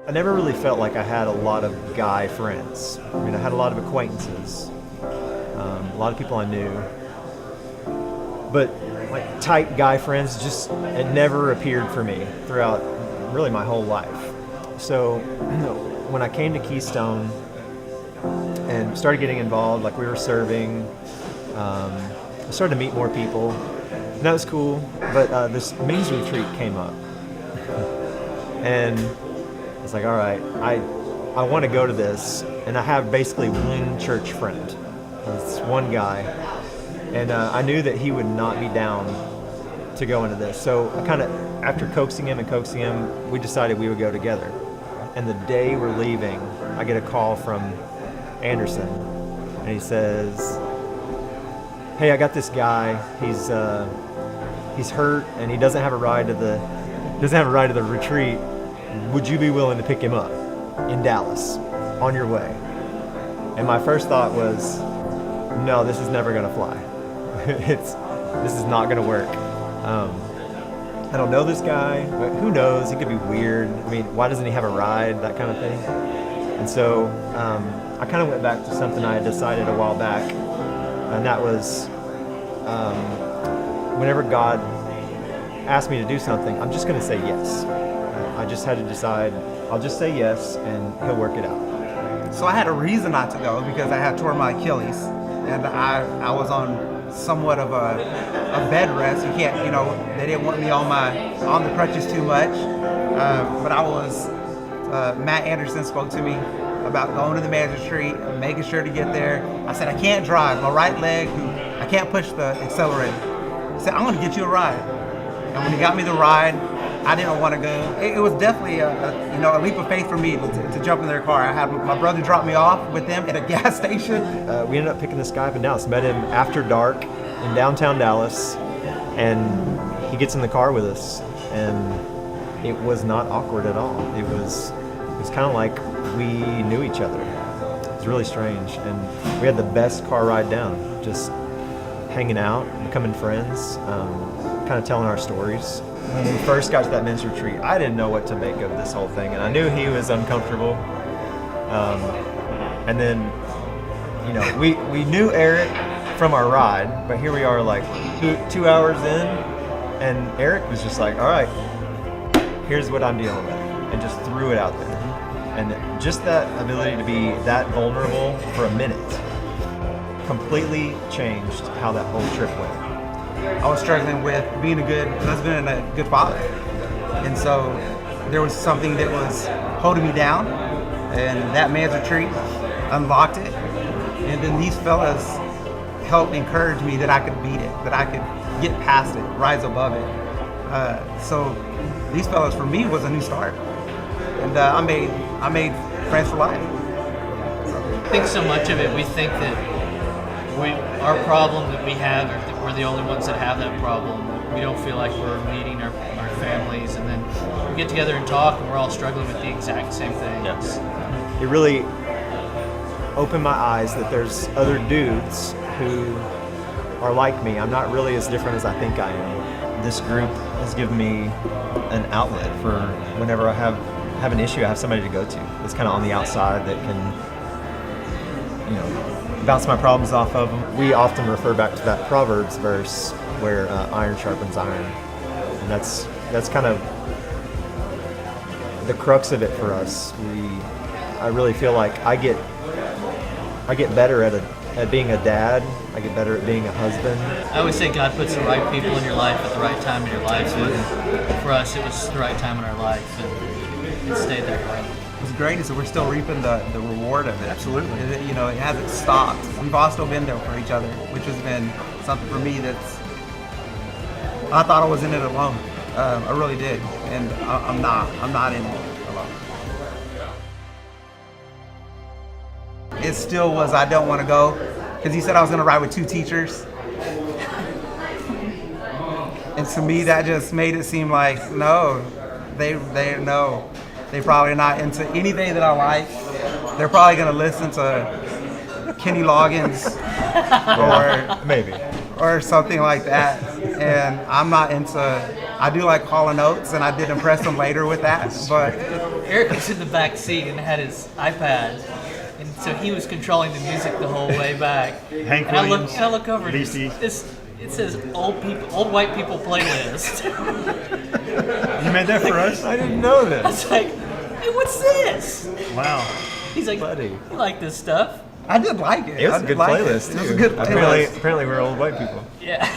I never really felt like I had a lot of guy friends. I mean, I had a lot of acquaintances, a lot of people I knew, but like tight guy friends, just it never appeared for me throughout really my whole life. So when I came to Keystone and started getting involved, like we were serving, I started to meet more people, and that was cool. But this men's retreat came up, and I was like, all right, I want to go to this, and I have basically one church friend. It's one guy, and I knew that he would not be down to go into this. So I kind of, after coaxing him, we decided we would go together. And the day we're leaving, I get a call from Anderson, and he says, "Hey, I got this guy. He's hurt, and he doesn't have a ride to the retreat. Would you be willing to pick him up in Dallas on your way?" And my first thought was, no, this is never going to fly. This is not going to work. I don't know this guy, but who knows? He could be weird. I mean, why doesn't he have a ride? That kind of thing. And so I kind of went back to something I had decided a while back, and that was whenever God asked me to do something, I'm just going to say yes. I just had to decide, I'll just say yes, and he'll work it out. So I had a reason not to go because I had torn my Achilles, and I was on somewhat of a bed rest. You can't, they didn't want me on the crutches too much. But I was, Matt Anderson spoke to me about going to the man's retreat, making sure to get there. I said, I can't drive. My right leg, I can't push the accelerator. He said, I'm going to get you a ride. And when he got me the ride, I didn't want to go. It was definitely a leap of faith for me to jump in their car. I had my brother drop me off with them at a gas station. We ended up picking this guy up in Dallas. Met him after dark in downtown Dallas, and he gets in the car with us, and it was not awkward at all. It was kind of like we knew each other. It was really strange, and we had the best car ride down, just hanging out, becoming friends, kind of telling our stories. When we first got to that men's retreat, I didn't know what to make of this whole thing, and I knew he was uncomfortable. And then, we knew Eric from our ride, but here we are like two hours in, and Eric was just like, all right, here's what I'm dealing with, and just threw it out there. And just that ability to be that vulnerable for a minute completely changed how that whole trip went. I was struggling with being a good husband and a good father. And so there was something that was holding me down, and that man's retreat unlocked it. And then these fellas helped encourage me that I could beat it, that I could get past it, rise above it. So these fellas for me was a new start. And I made friends for life. I think so much of it, we think that our problem that we have, or that we're the only ones that have that problem. We don't feel like we're meeting our families, and then we get together and talk, and we're all struggling with the exact same thing. Yes. It really opened my eyes that there's other dudes who are like me. I'm not really as different as I think I am. This group has given me an outlet for whenever I have an issue, I have somebody to go to that's kind of on the outside that can, bounce my problems off of them. We often refer back to that Proverbs verse where iron sharpens iron, and that's kind of the crux of it for us. I really feel like I get better at being a dad. I get better at being a husband. I always say God puts the right people in your life at the right time in your life. And for us, it was the right time in our life, and it stayed that way. What's great is that we're still reaping the reward of it. Absolutely. It hasn't stopped. We've all still been there for each other, which has been something for me I thought I was in it alone. I really did. And I'm not in it alone. It still was, I don't want to go, because he said I was going to ride with two teachers. And to me, that just made it seem like, no, they no. They're probably not into anything that I like. They're probably going to listen to Kenny Loggins or maybe or something like that. And I I do like Hall & Oates, and I did impress him later with that. But Eric was in the back seat and had his iPad, and so he was controlling the music the whole way back. Hank and Williams, I look over, and BC. it says old white people playlist. You made that for us? I didn't know I this. was like, hey, what's this? Wow. He's like, Buddy. you like this stuff? I did like it. It was I a did good like playlist it. too. It was a good Apparently, playlist. apparently we're old white people. Yeah.